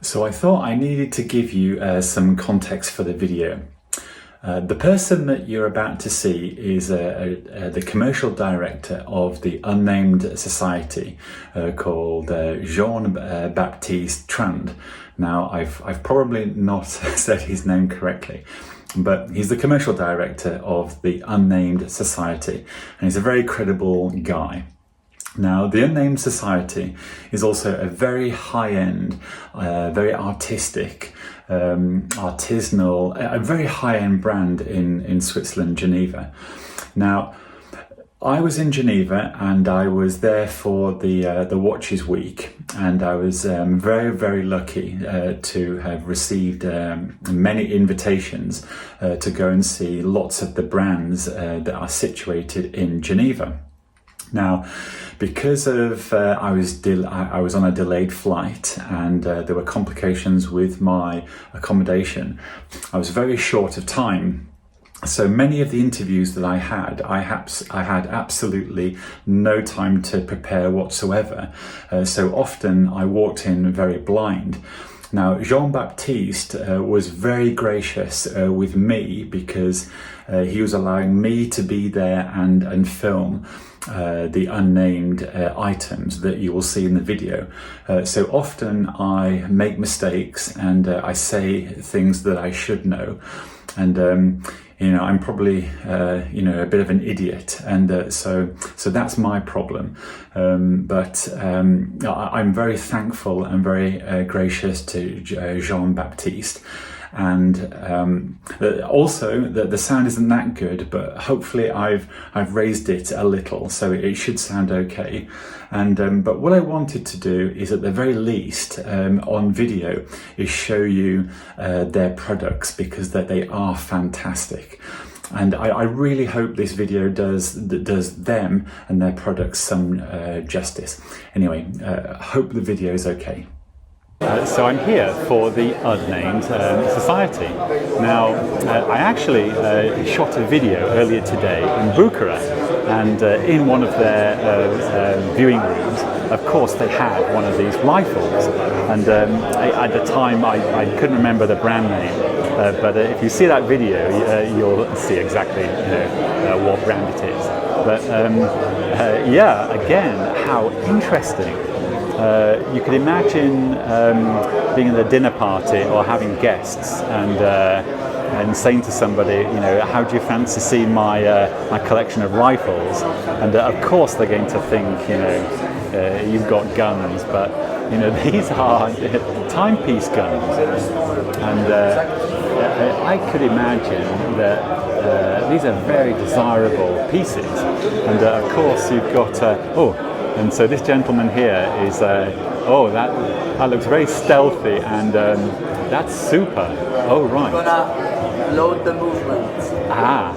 So I thought I needed to give you some context for the video. The person that you're about to see is the commercial director of the Unnamed Society called Jean-Baptiste Trand. Now, I've probably not said his name correctly, but he's the commercial director of the Unnamed Society, and he's a very credible guy. Now, the Unnamed Society is also a very high-end, very artistic, artisanal, a very high-end brand in Switzerland, Geneva. Now, I was in Geneva and I was there for the Watches Week, and I was very, very lucky to have received many invitations to go and see lots of the brands that are situated in Geneva. Now, because of I was on a delayed flight and there were complications with my accommodation, I was very short of time. So many of the interviews that I had absolutely no time to prepare whatsoever. So often I walked in very blind. Now, Jean-Baptiste was very gracious with me because he was allowing me to be there and film the unnamed items that you will see in the video. So often I make mistakes and I say things that I should know. And I'm probably a bit of an idiot, and so that's my problem. But I'm very thankful and very gracious to Jean-Baptiste. And also the sound isn't that good, but hopefully I've raised it a little, so it should sound okay. And but what I wanted to do is, at the very least, on video, is show you their products, because they are fantastic. And I really hope this video does them and their products some justice. Anyway, hope the video is okay. So I'm here for the Unnamed Society. Now, I actually shot a video earlier today in Bucharest, and in one of their viewing rooms, of course, they had one of these rifles. And at the time, I couldn't remember the brand name, but if you see that video, you'll see exactly what brand it is. But yeah, again, how interesting. You could imagine being at a dinner party or having guests and saying to somebody, how do you fancy seeing my collection of rifles? And of course they're going to think, you've got guns, but these are timepiece guns. And I could imagine that these are very desirable pieces. And of course you've got and so this gentleman here is, that looks very stealthy, and that's super. Oh, right. We're gonna load the movement. Ah.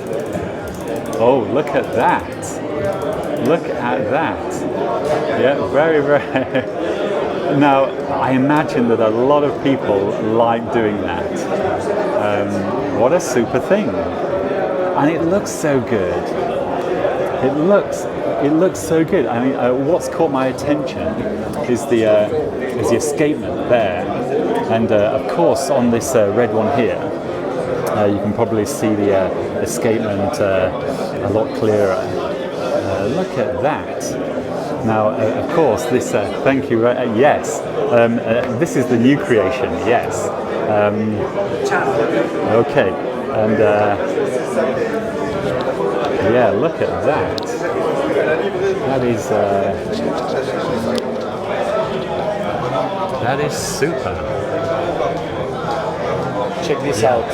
Oh, look at that. Look at that. Yeah, very, very. Now, I imagine that a lot of people like doing that. What a super thing. And it looks so good. It looks so good. I mean, what's caught my attention is the escapement there, and of course on this red one here, you can probably see the escapement a lot clearer. Look at that. Now, of course, this. Thank you. Yes, this is the new creation. Yes. Okay, and yeah, look at that. That is super. Check this out.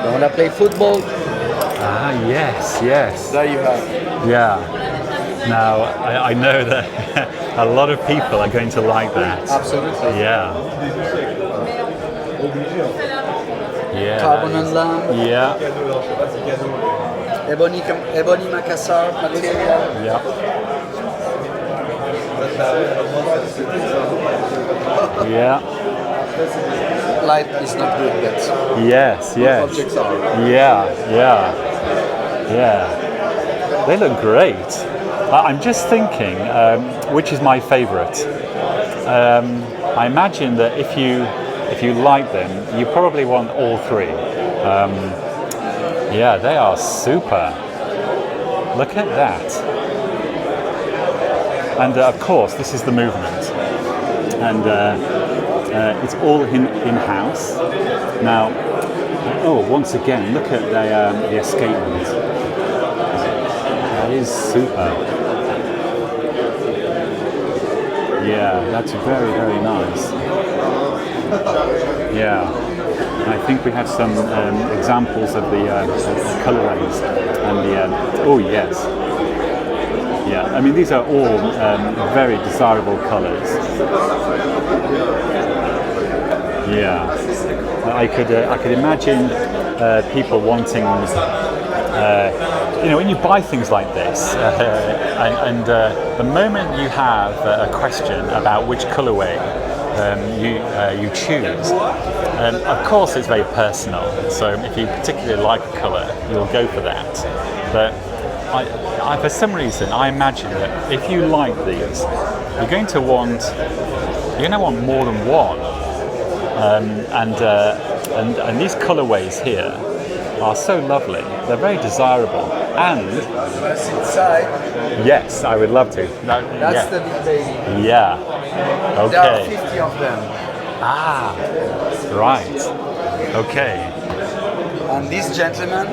You wanna play football? Ah, yes, yes. There you have. Yeah. Now, I know that a lot of people are going to like that. Absolutely. Yeah. Yeah. Carbon and lamp. Yeah. Ebony Macassar material. Yeah. Yeah. Light is not good, but Yes. objects are. Yeah. They look great. I'm just thinking, which is my favourite? I imagine that if you like them, you probably want all three. Yeah, they are super. Look at that. And of course, this is the movement. And it's all in-house. Now, once again, look at the escapement. That is super. Yeah, that's very, very nice. Yeah, I think we have some examples of the colorways and the. Oh yes. Yeah, I mean these are all very desirable colors. Yeah, I could imagine people wanting. When you buy things like this, and the moment you have a question about which colorway you choose, of course it's very personal. So if you particularly like a color, you'll go for that. But I, for some reason, I imagine that if you like these, you're going to want more than one. And these colorways here are so lovely. They're very desirable. And inside. Yes, I would love to. That's the big baby. Yeah. Okay. There are 50 of them. Ah, right. Okay. And this gentleman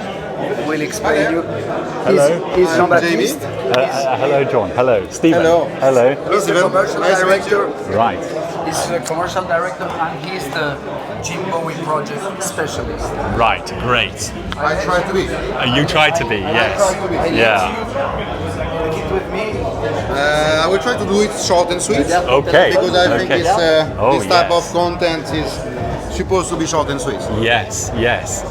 will explain you. Hello. He's Jean-Baptiste. Hello, John. Hello, Stephen. Hello. Hello. He's the commercial director. Right. He's the commercial director and he's the Jim Bowie project specialist. Right. Great. I try to be. You try to be. Yes. Yeah. Take it with me. I will try to do it short and sweet. Okay. Because I think Okay. it's, this type yes. of content is supposed to be short and sweet. Yes. Yes.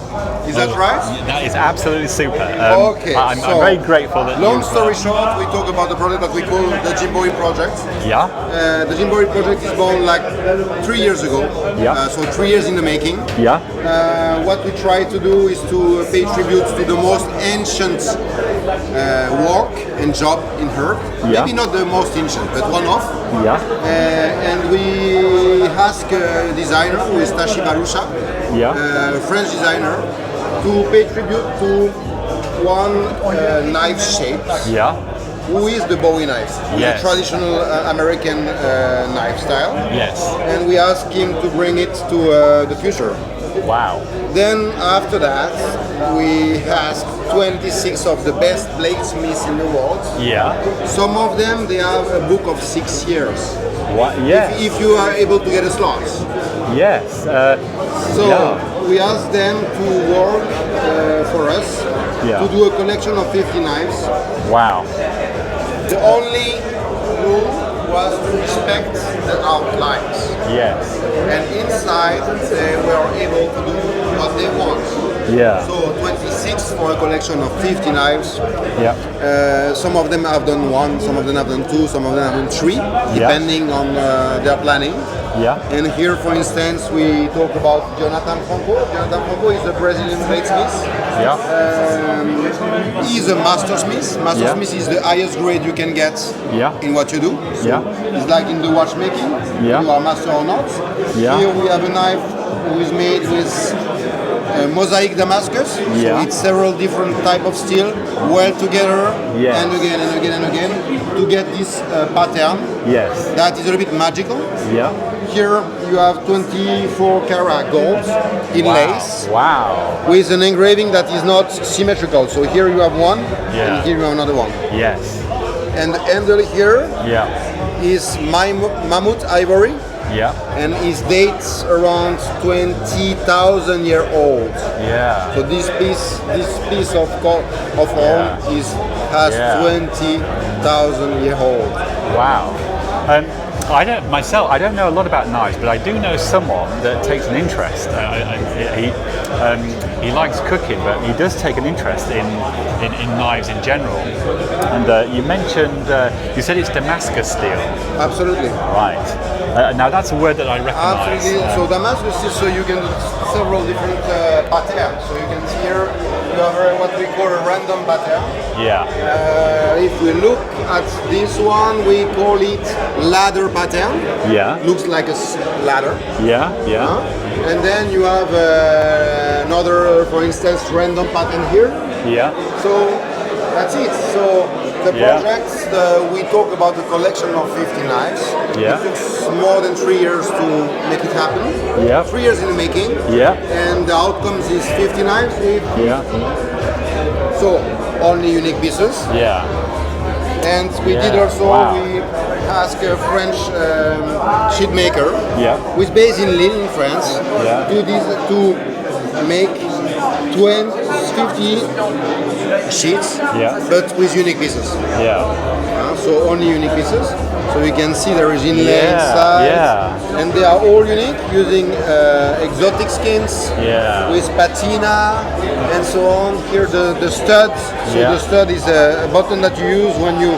Is that right? That is absolutely super. Okay. I'm very grateful that long you've, story short, we talk about the project that we call the Jim Bowie project. Yeah. The Jim Bowie project is born like 3 years ago. Yeah. So 3 years in the making. Yeah. What we try to do is to pay tribute to the most ancient work and job in Herb. Yeah. Maybe not the most ancient, but one of. Yeah. And we ask a designer who is Tashi Barusha, Yeah. French designer, to pay tribute to one knife shape, Yeah. who is the Bowie knife, Yes. the traditional American knife style. Yes. And we ask him to bring it to the future. Wow. Then after that, we asked 26 of the best bladesmiths in the world. Yeah. Some of them, they have a book of 6 years. What? Yes. If you are able to get a slot. Yes. So Yeah. we asked them to work for us Yeah. to do a collection of 50 knives. Wow. The only rule was to respect the outlines. Yes. And inside, they were able to do what they want. Yeah. So 26 for a collection of 50 knives. Yeah. Some of them have done one, some of them have done two, some of them have done three, depending on their planning. Yeah. And here, for instance, we talk about Jonathan Franco. Jonathan Franco is a Brazilian bladesmith. Yeah. He's a mastersmith. Mastersmith is the highest grade you can get Yeah. in what you do. So Yeah. it's like in the watchmaking, Yeah. you are master or not. Yeah. Here we have a knife who is made with mosaic Damascus. Yeah. So it's several different type of steel weld together Yes. and again and again and again to get this pattern. Yes. That is a little bit magical. Yeah. Here you have 24 karat gold in lace Wow. with an engraving that is not symmetrical. So here you have one Yeah. and here you have another one. Yes. And the handle here Yeah. is mammoth ivory Yeah. and it dates around 20,000 years old. Yeah. So this piece of horn has Yeah. 20,000 years old. Wow. I don't know a lot about knives, but I do know someone that takes an interest. He likes cooking, but he does take an interest in knives in general. And you mentioned, you said it's Damascus steel. Absolutely. Right. Now that's a word that I recognise. Absolutely. So Damascus is so you can several different patterns. So you can see here you have what we call a random pattern. Yeah. If we look at this one, we call it ladder pattern. Yeah. Looks like a ladder. Yeah. Yeah. And then you have another, for instance, random pattern here. Yeah. So that's it. So the project, we talk about a collection of 50 knives. Yeah. It took more than 3 years to make it happen. Yeah. 3 years in the making. Yeah. And the outcomes is 50 knives. Yeah. So only unique pieces. Yeah. And we did also, we asked a French sheet maker, who is based in Lille in France, to make 50 sheets, but with unique pieces. So only unique pieces. So you can see there is inlay inside, and they are all unique using exotic skins with patina and so on. Here the stud. So the stud is a button that you use when you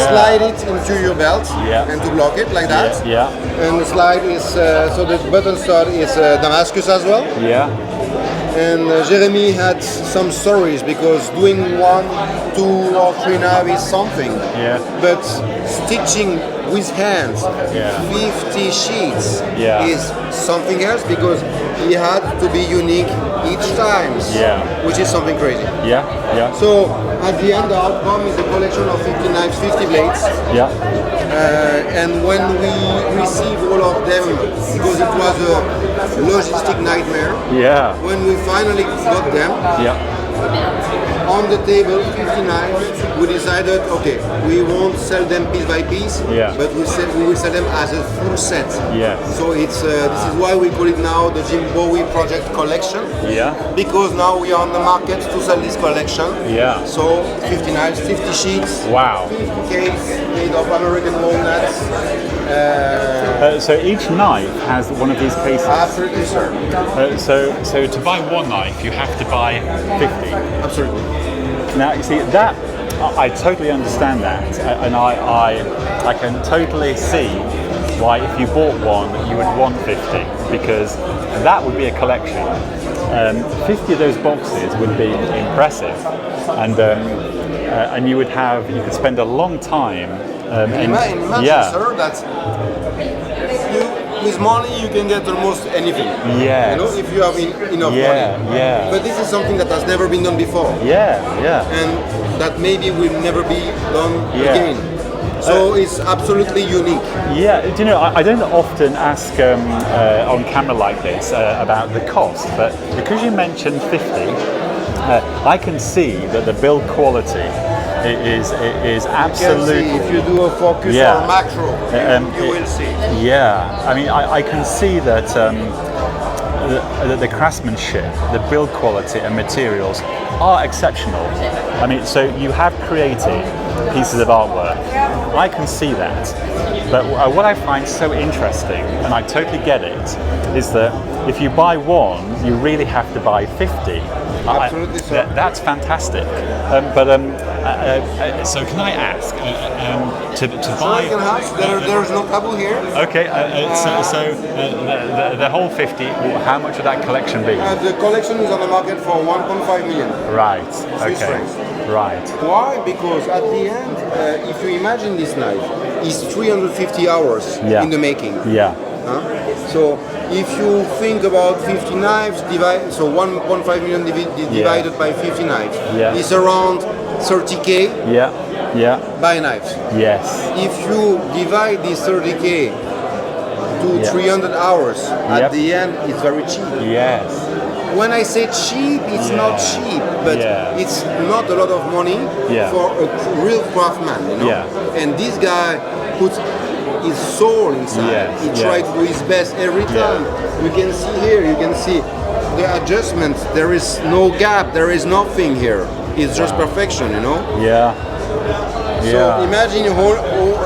slide it into your belt and to block it like that. And the slide is so the button stud is Damascus as well. And Jeremy had some stories because doing 1, 2 or 3 knives is something, but stitching with hands 50 sheets is something else because he had to be unique each time, which is something crazy. So at the end the outcome is a collection of 50 knives, 50 blades. And when we received all of them, because it was a logistic nightmare, when we finally got them, on the table, 50 knives, we decided, okay, we won't sell them piece by piece, but we will sell them as a full set. So it's this is why we call it now the Jim Bowie Project Collection, because now we are on the market to sell this collection. So 50 knives, 50 sheets, 50 case made of American walnuts. So each knife has one of these cases? Absolutely, sir. So to buy one knife, you have to buy 50? Absolutely. Now, you see, that, I totally understand that, and I can totally see why if you bought one, you would want 50, because that would be a collection. 50 of those boxes would be impressive, and you could spend a long time. Imagine, sir, that with money you can get almost anything. You know, if you have enough money. But this is something that has never been done before. And that maybe will never be done again. So it's absolutely unique. Do you know, I don't often ask on camera like this about the cost, but because you mentioned 50, I can see that the build quality is absolutely. If you do a focus or macro, you will see. I mean, I can see that the craftsmanship, the build quality and materials are exceptional. I mean, so you have created pieces of artwork. I can see that. But what I find so interesting, and I totally get it, is that if you buy one, you really have to buy 50. Absolutely, sir. That's fantastic. So can I ask to buy? You can ask. There's no taboo here. Okay. The whole 50. How much would that collection be? The collection is on the market for 1.5 million. Right. Swiss Okay. francs. Right. Why? Because at the end, if you imagine this knife, it's 350 hours in the making. So if you think about 50 knives, so 1.5 million divided by 50 knives, it's around 30k by knives. Yes. If you divide this 30k to 300 hours, at the end, it's very cheap. Yes. When I say cheap, it's not cheap, but it's not a lot of money for a real craftsman, you know. And this guy puts his soul inside. He tried to do his best every time. You can see here, you can see the adjustments. There is no gap, there is nothing here. It's just perfection, you know. So imagine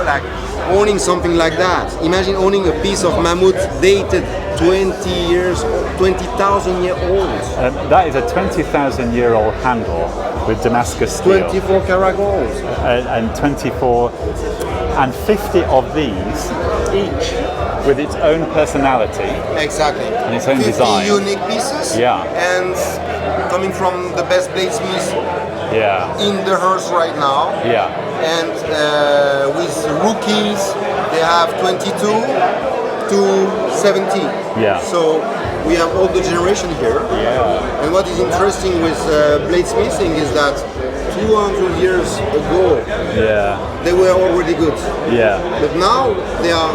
like owning something like that. Imagine owning a piece of mammoth dated 20,000 year old. That is a 20,000-year-old handle with Damascus steel. 24 karat gold. And 24 and 50 of these, each with its own personality. Exactly. And its own 50 design. unique pieces. Yeah. And coming from the best bladesmiths in the earth right now. Yeah. And with rookies, they have 22 to 70. Yeah. So we have all the generation here. Yeah. And what is interesting with bladesmithing is that 200 years ago, they were already good. Yeah. But now they are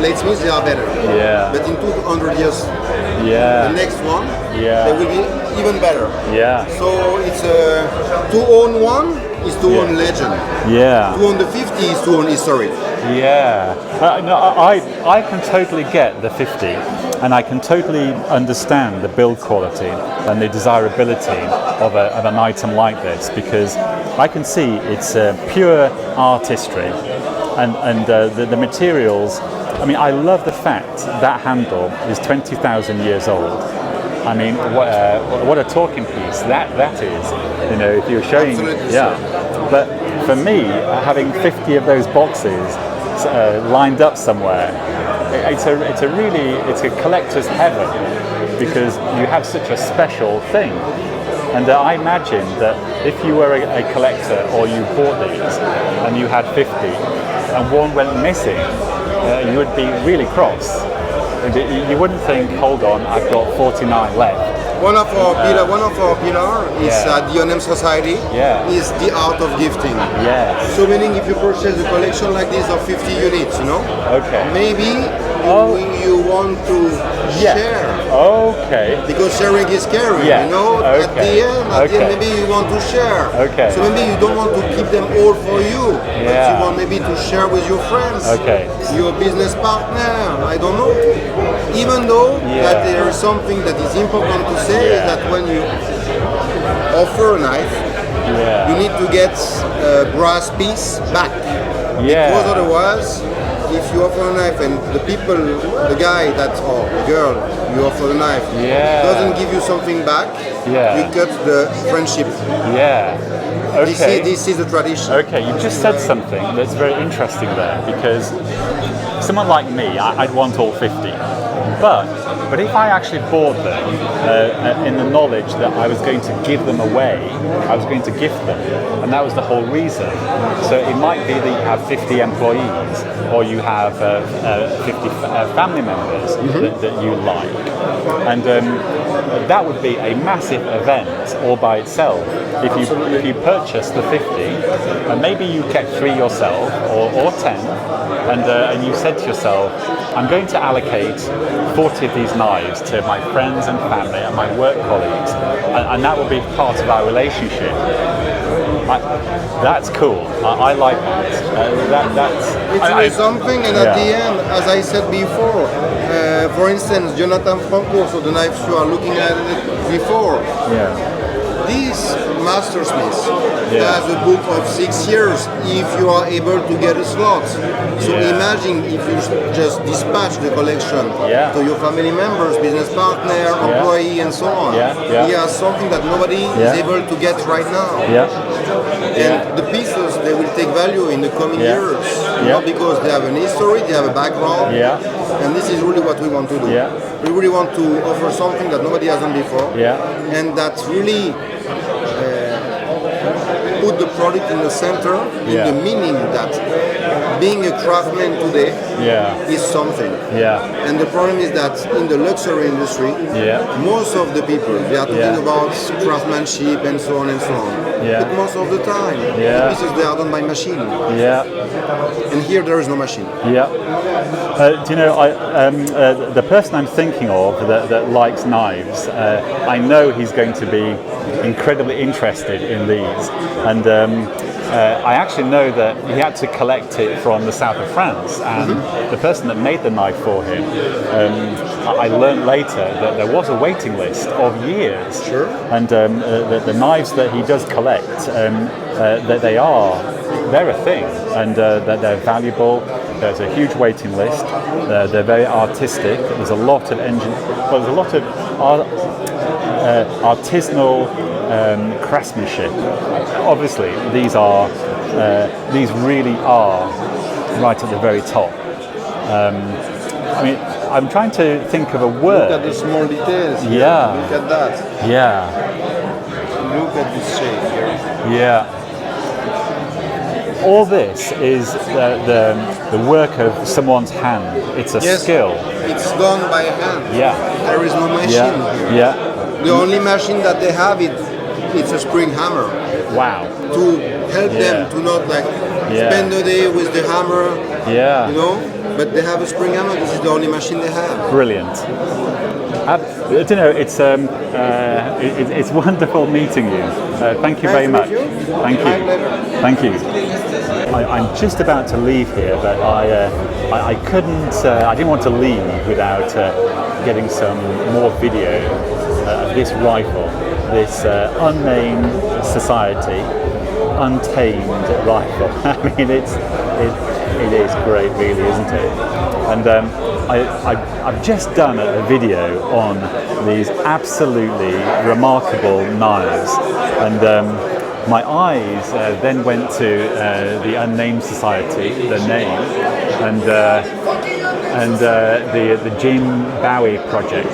bladesmiths. They are better. Yeah. But in 200 years, the next one, they will be even better. Yeah. So it's to own one is to own legend. Yeah. To own the 50 is to own history. Yeah. No, I can totally get the 50, and I can totally understand the build quality and the desirability of an item like this, because I can see it's pure artistry, and the materials. I mean, I love the fact that handle is 20,000 years old. I mean, what a talking piece that is. You know, if you're showing, But for me, having 50 of those boxes lined up somewhere, it's a collector's heaven, because you have such a special thing. And I imagine that if you were a collector or you bought these and you had 50 and one went missing, you would be really cross. You wouldn't think, hold on, I've got 49 left. One of our pillar is the Unnamed Society. Is the art of gifting. So meaning, if you purchase a collection like this of 50 units, you know, maybe you want to share. Because sharing is caring. You know, at the end, maybe you want to share. So maybe you don't want to keep them all for you, but you want maybe to share with your friends, your business partner. I don't know. Even though that there is something that is important to say. Is that when you offer a knife, you need to get a brass piece back. Because otherwise, if you offer a knife and the guy or the girl you offer the knife doesn't give you something back, you cut the friendship. This is the tradition. You just said something that's very interesting there, because someone like me, I'd want all 50. But if I actually bought them in the knowledge that I was going to give them away, I was going to gift them, and that was the whole reason. So it might be that you have 50 employees, or you have 50 family members that you like, and that would be a massive event all by itself. If you purchase the 50, and maybe you kept 3 yourself or 10, and you said to yourself, I'm going to allocate 40 of these knives to my friends and family and my work colleagues, and that will be part of our relationship. That's cool. I like that. It's really something, and at the end, as I said before, for instance, Jonathan Franco, so the knives you are looking at it before. This mastersmith has a book of 6 years if you are able to get a slot. So imagine if you just dispatch the collection to your family members, business partner, employee, and so on. He has something that nobody is able to get right now. And the pieces, they will take value in the coming years, because they have an history, they have a background, and this is really what we want to do. We really want to offer something that nobody has done before, and that really put the product in the center, in the meaning that being a craftsman today is something. And the problem is that in the luxury industry, most of the people, they are talking about craftsmanship and so on and so on. But most of the time, the pieces, they are done by machine. And here there is no machine. Do you know, the person I'm thinking of that likes knives, I know he's going to be incredibly interested in these, and I actually know that he had to collect it from the south of France, and the person that made the knife for him, I learned later that there was a waiting list of years, and the knives that he does collect, that they're a thing, and that they're valuable. There's a huge waiting list. They're very artistic. There's a lot of artisanal craftsmanship. Obviously, these really are right at the very top. I mean, I'm trying to think of a word. Look at the small details here. Yeah. Look at that. Yeah. Look at this shape here. Yeah. All this is the work of someone's hand. It's a skill. It's done by hand. Yeah. There is no machine here. Yeah. The only machine that they have it's a spring hammer. Wow. To help them to not spend the day with the hammer. Yeah. You know, but they have a spring hammer. This is the only machine they have. Brilliant. You know, it's wonderful meeting you. Thank you very much. Thank you. Thank you. I'm just about to leave here, but I couldn't. I didn't want to leave without getting some more video of this rifle, this unnamed society, untamed rifle. I mean, it is great, really, isn't it? And I've just done a video on these absolutely remarkable knives, and my eyes then went to the Unnamed Society, the name, and the Jim Bowie project.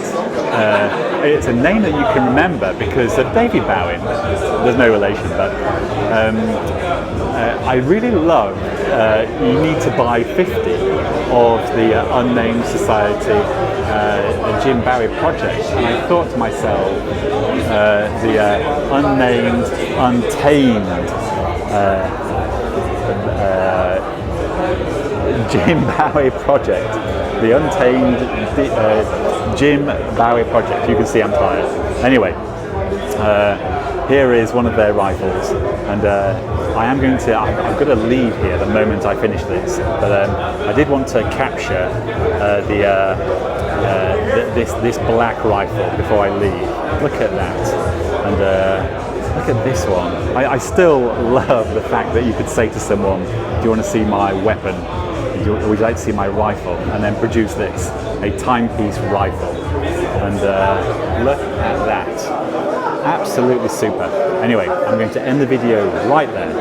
It's a name that you can remember because of David Bowie. There's no relation, but I really love You Need to Buy 50 of the Unnamed Society, the Jim Bowie project, and I thought to myself, the Unnamed, Untamed Jim Bowie project, the Untamed Jim Bowie project. You can see I'm tired. Anyway, here is one of their rifles, and I'm going to leave here the moment I finish this. But I did want to capture this black rifle before I leave. Look at that, and look at this one. I still love the fact that you could say to someone, "Do you want to see my weapon? Would you like to see my rifle?" And then produce this, a timepiece rifle. And look at that. Absolutely super. Anyway, I'm going to end the video right there.